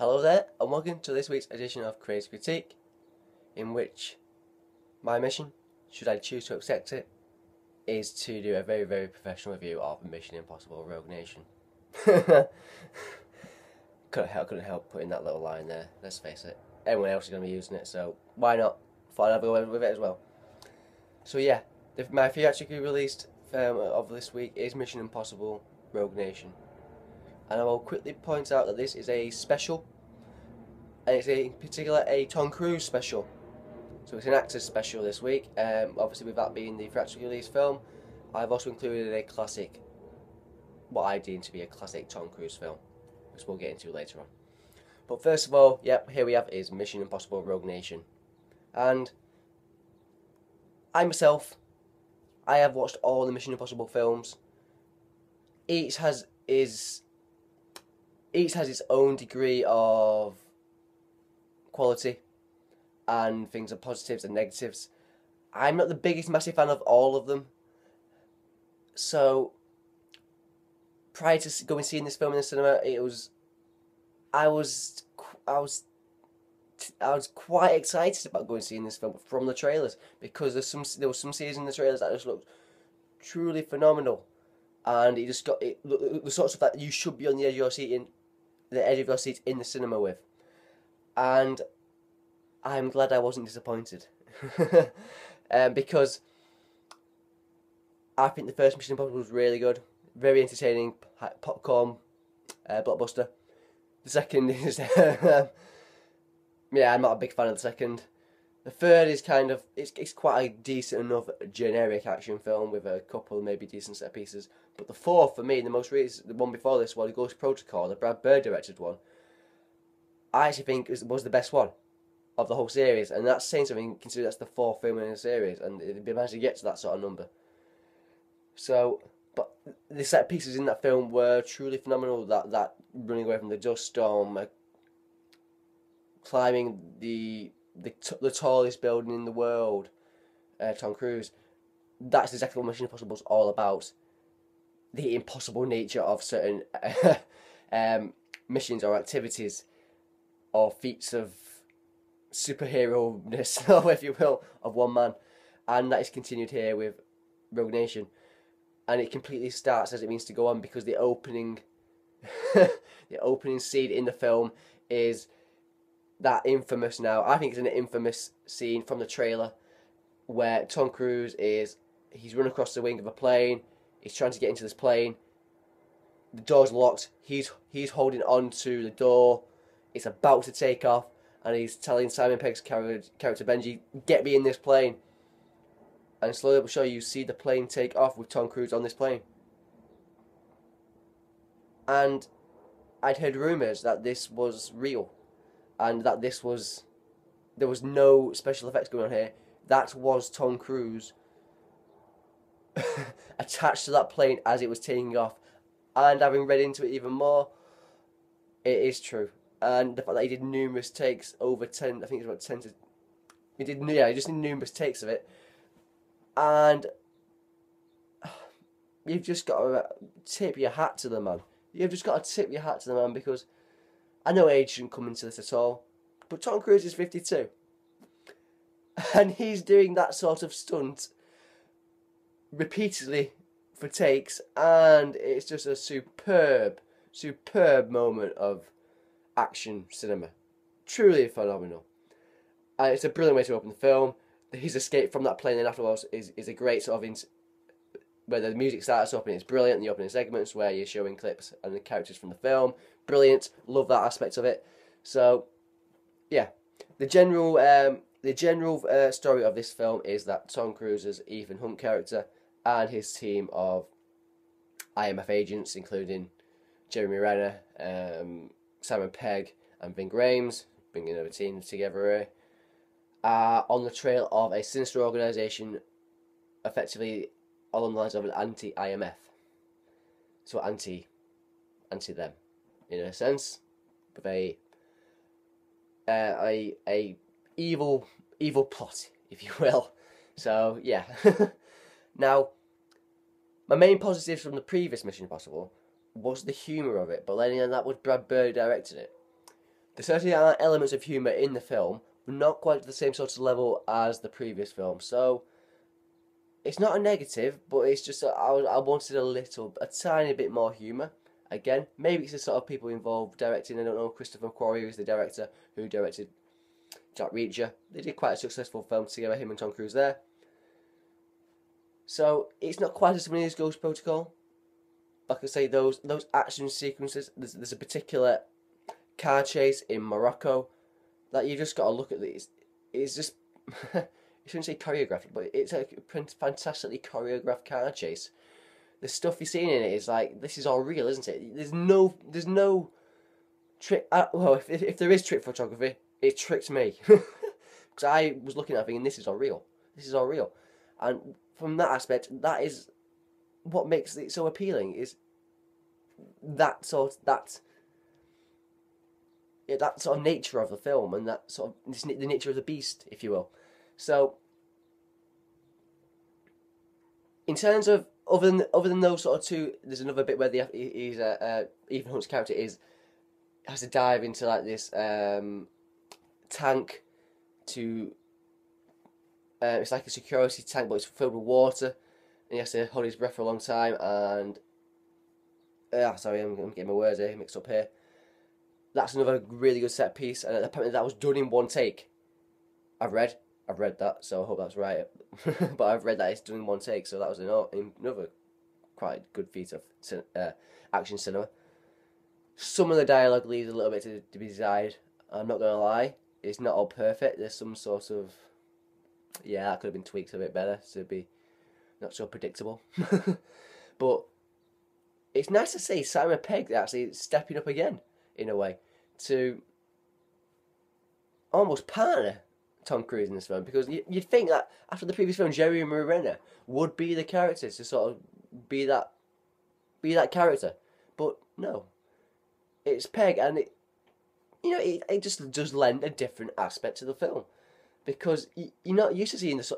Hello there, and welcome to this week's edition of Creative Critique, in which my mission, should I choose to accept it, is to do a very, very professional review of Mission Impossible Rogue Nation. couldn't help putting that little line there, let's face it. Everyone else is going to be using it, so why not? Thought I'd have a go with it as well. So yeah, my theatrically released film of this week is Mission Impossible Rogue Nation. And I will quickly point out that this is a special, and it's in particular a Tom Cruise special. So it's an actor's special this week. Obviously, with that being the theatrically released film, I've also included a classic, what I deem to be a classic Tom Cruise film, which we'll get into later on. But first of all, yep, here we have is Mission Impossible Rogue Nation. And I myself, I have watched all the Mission Impossible films. Each has its own degree of quality and things are positives and negatives. I'm not the biggest massive fan of all of them. So prior to going seeing this film in the cinema, I was quite excited about going seeing this film from the trailers, because there was some scenes in the trailers that just looked truly phenomenal, and it just got the sort of stuff that you should be on the edge of your seat in the cinema with. And I'm glad I wasn't disappointed. Because I think the first Mission Impossible was really good, very entertaining, popcorn blockbuster. The second is yeah, I'm not a big fan of the second. The third is kind of it's quite a decent enough generic action film with a couple maybe decent set pieces. But the fourth, for me, the most recent, the one before this one, the Ghost Protocol, the Brad Bird directed one, I actually think was the best one of the whole series, and that's saying something considering that's the fourth film in the series, and it managed to get to that sort of number. So, but the set pieces in that film were truly phenomenal. That running away from the dust storm, climbing the tallest building in the world, Tom Cruise. That's exactly what Mission Impossible is all about. The impossible nature of certain missions or activities or feats of superhero-ness, or if you will, of one man. And that is continued here with Rogue Nation. And it completely starts as it means to go on, because the opening the opening scene in the film is that infamous, now I think it's an infamous scene from the trailer, where Tom Cruise he's run across the wing of a plane, he's trying to get into this plane, the door's locked, he's holding on to the door, it's about to take off, and he's telling Simon Pegg's character Benji, get me in this plane. And slowly but surely you see the plane take off with Tom Cruise on this plane. And I'd heard rumours that this was real, and that there was no special effects going on here. That was Tom Cruise attached to that plane as it was taking off. And having read into it even more, it is true. And the fact that he did numerous takes, over 10, I think it was about 10 to... he just did numerous takes of it. And you've just got to tip your hat to the man. You've just got to tip your hat to the man, because I know age shouldn't come into this at all, but Tom Cruise is 52. And he's doing that sort of stunt repeatedly for takes, and it's just a superb moment of action cinema. Truly phenomenal. And it's a brilliant way to open the film. His escape from that plane and afterwards is a great sort of where the music starts up, and it's brilliant in the opening segments where you're showing clips and the characters from the film. Brilliant. Love that aspect of it. So yeah, the general story of this film is that Tom Cruise's Ethan Hunt character and his team of IMF agents, including Jeremy Renner, Simon Pegg and Ving Rhames, bringing another team together here, are on the trail of a sinister organisation, effectively along the lines of an anti-IMF. So anti-them, in a sense, with a evil plot, if you will. So yeah. Now, my main positives from the previous Mission Impossible was the humour of it, but letting on that was Brad Bird directed it. There certainly are elements of humour in the film, but not quite to the same sort of level as the previous film. So it's not a negative, but it's just I wanted a tiny bit more humour. Again, maybe it's the sort of people involved directing. I don't know. Christopher McQuarrie is the director who directed Jack Reacher. They did quite a successful film together, him and Tom Cruise there. So it's not quite as funny as Ghost Protocol. Like I say, those action sequences. There's a particular car chase in Morocco that you just got to look at these. It's just you shouldn't say choreographed, but it's a fantastically choreographed car chase. The stuff you're seeing in it is like, this is all real, isn't it? There's no trick. Well, if there is trick photography, it tricked me because I was looking at it thinking, this is all real. This is all real, and from that aspect, that is what makes it so appealing. Is that sort of nature of the film, and that sort of the nature of the beast, if you will. So, in terms of other than those sort of two, there's another bit where Ethan Hunt's character has to dive into like this tank to. It's like a security tank, but it's filled with water, and he has to hold his breath for a long time. And sorry, I'm getting my words here mixed up here. That's another really good set piece, and apparently that was done in one take. I've read that, so I hope that's right. But I've read that it's done in one take, so that was another quite good feat of action cinema. Some of the dialogue leaves a little bit to be desired. I'm not gonna lie, it's not all perfect. There's some sort of that could have been tweaked a bit better to be not so predictable. But it's nice to see Simon Pegg actually stepping up again in a way to almost partner Tom Cruise in this film, because you'd think that after the previous film, Jeremy Renner would be the character to sort of be that character, but no, it's Pegg, and it just does lend a different aspect to the film, because you're not used to seeing the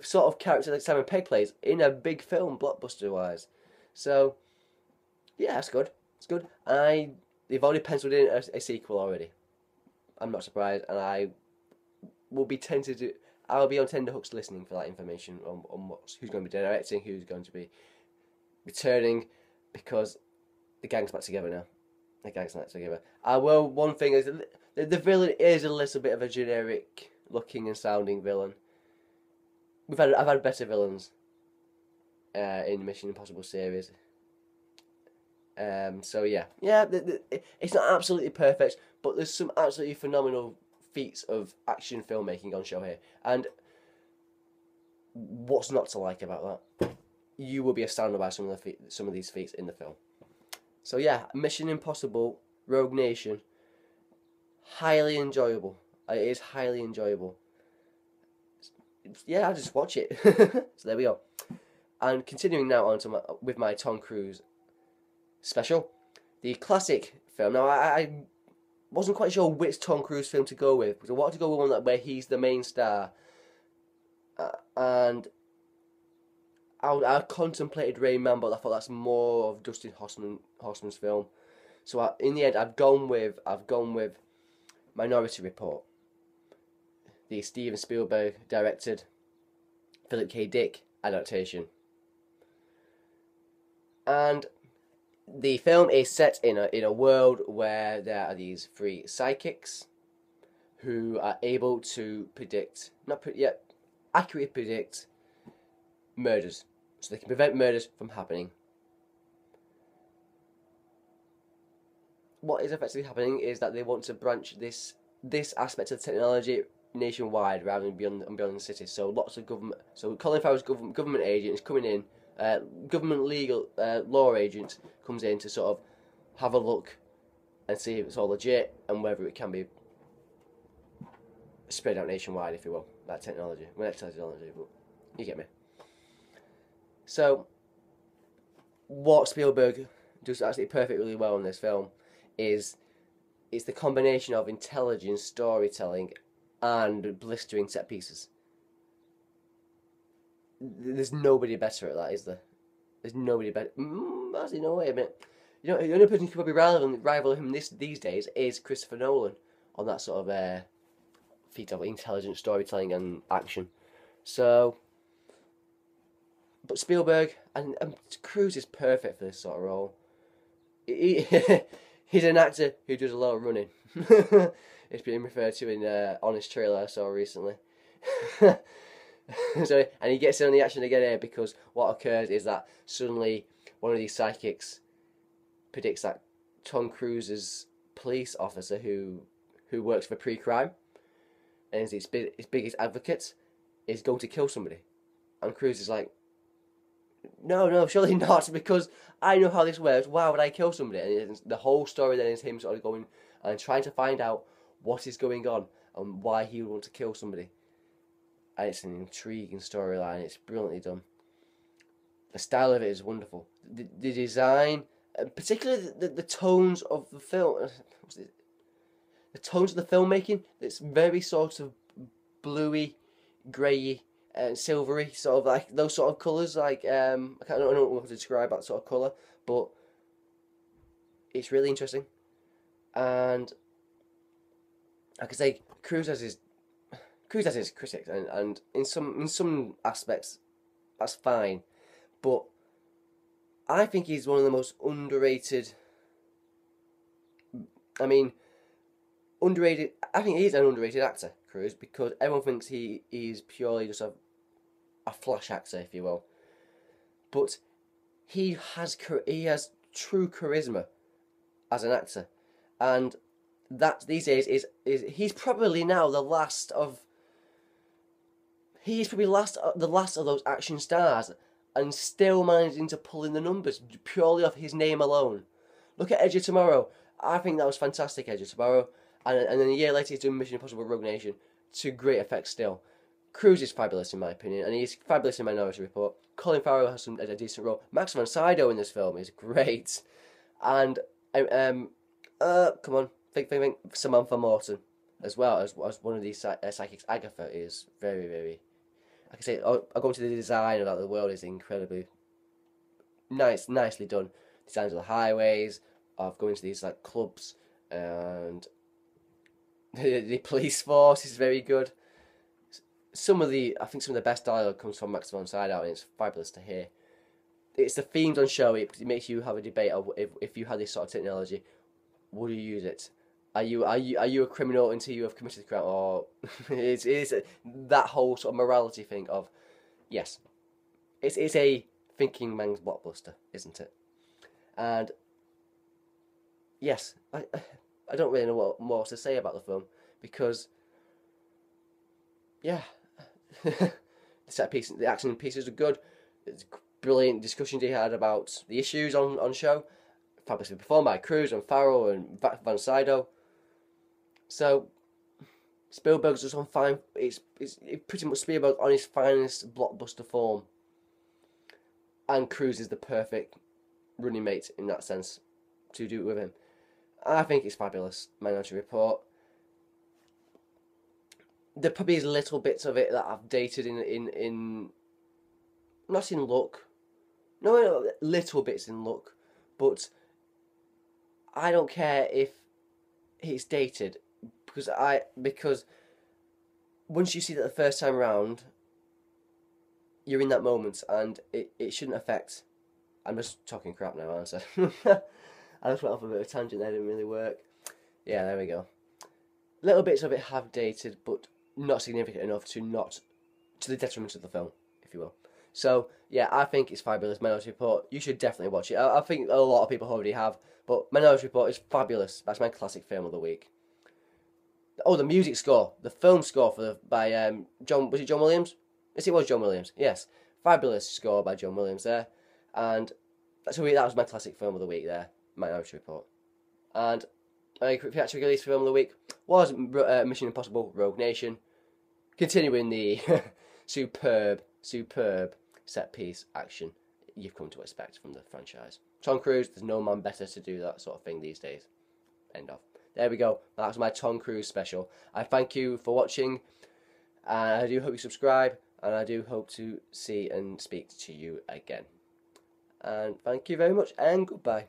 sort of character that Simon Pegg plays in a big film, blockbuster wise. So yeah, it's good. It's good. They've already penciled in a sequel already. I'm not surprised, and I will be tempted to. I'll be on tenterhooks listening for that information on who's going to be directing, who's going to be returning, because the gang's back together now. The gang's back together. One thing is the villain is a little bit of a generic looking and sounding villain. I've had better villains in the Mission Impossible series. So yeah, it's not absolutely perfect, but there's some absolutely phenomenal feats of action filmmaking on show here, and what's not to like about that? You will be astounded by some of these feats in the film. So yeah, Mission Impossible Rogue Nation, highly enjoyable. It is highly enjoyable. Yeah, I'll just watch it. So there we go. And continuing now on with my Tom Cruise special, the classic film. Now I wasn't quite sure which Tom Cruise film to go with, because I wanted to go with one where he's the main star, and I contemplated Rain Man, but I thought that's more of Dustin Hoffman's film. So in the end, I've gone with Minority Report, the Steven Spielberg directed, Philip K. Dick adaptation, and the film is set in a world where there are these three psychics who are able to accurately predict murders, so they can prevent murders from happening. What is effectively happening is that they want to branch this aspect of the technology nationwide rather than beyond the city. So lots of government. So Colin Farrell's government agent is coming in. Government legal law agent comes in to sort of have a look and see if it's all legit and whether it can be spread out nationwide, if you will. That technology, but you get me. So what Spielberg does actually perfectly well in this film is the combination of intelligent storytelling and blistering set pieces. There's nobody better at that, is there? There's nobody better. Actually, no, wait a minute. You know, the only person who could probably rival him these days is Christopher Nolan on that sort of feat of intelligent storytelling and action. So, but Spielberg and Cruise is perfect for this sort of role. He, he's an actor who does a lot of running. It's been referred to in on his trailer I saw recently. So, and he gets in on the action again here because what occurs is that suddenly one of these psychics predicts that Tom Cruise's police officer who works for pre-crime and is his biggest advocate is going to kill somebody, and Cruise is like, no, surely not, because I know how this works. Why would I kill somebody? And the whole story then is him sort of going and trying to find out what is going on and why he would want to kill somebody. And it's an intriguing storyline. It's brilliantly done. The style of it is wonderful. The design, particularly the tones of the film, the tones of the filmmaking. It's very sort of bluey, greyy, and silvery, sort of like those sort of colours. Like I don't know what to describe that sort of colour, but it's really interesting. And like I say, Cruise has his critics, and in some aspects that's fine, but I think he's one of the most underrated. I mean, underrated. I think he's an underrated actor, Cruise, because everyone thinks he's purely just a flash actor, if you will. But he has true charisma as an actor, and that these days is he's probably now the last of. He's probably the last of those action stars, and still managing to pull in the numbers purely off his name alone. Look at Edge of Tomorrow. I think that was fantastic, Edge of Tomorrow. And then a year later he's doing Mission Impossible Rogue Nation to great effect still. Cruise is fabulous in my opinion, and he's fabulous in Minority Report. Colin Farrell has a decent role. Max von Sydow in this film is great. And, come on, think, Samantha Morton as well as one of these psychics. Agatha is very, very... Like I say, I'll go into the design of the world is incredibly nicely done. Designs of the highways, of going to these like clubs, and the police force is very good. I think some of the best dialogue comes from Max von Sydow, and it's fabulous to hear. It's the themes on show. It makes you have a debate of if you had this sort of technology, would you use it? Are you a criminal until you have committed a crime, or it's that whole sort of morality thing of, yes, it's a thinking man's blockbuster, isn't it? And yes, I don't really know what more to say about the film because, yeah, the action pieces are good. It's brilliant discussions he had about the issues on show, fabulously performed by Cruise and Farrell and Van Sydow. So Spielberg's just on fine. It's pretty much Spielberg on his finest blockbuster form, and Cruise is the perfect running mate in that sense to do it with him. I think it's fabulous. Minority Report. There probably is little bits of it that I've dated in not in look, no, little bits in look, but I don't care if it's dated. Because once you see that the first time around, you're in that moment, and it shouldn't affect. I'm just talking crap now, aren't I? I just went off a bit of a tangent there, didn't really work. Yeah, there we go. Little bits of it have dated, but not significant enough to the detriment of the film, if you will. So yeah, I think it's fabulous. Minority Report. You should definitely watch it. I think a lot of people already have, but Minority Report is fabulous. That's my classic film of the week. Oh, the music score, the film score by John. Was it John Williams? Yes, it was John Williams. Yes, fabulous score by John Williams there, and that was my classic film of the week there, Minority Report. And my actual release film of the week was Mission Impossible: Rogue Nation, continuing the superb set piece action you've come to expect from the franchise. Tom Cruise, there's no man better to do that sort of thing these days. End of. There we go. That's my Tom Cruise special. I thank you for watching, and I do hope you subscribe, and I do hope to see and speak to you again. And thank you very much, and goodbye.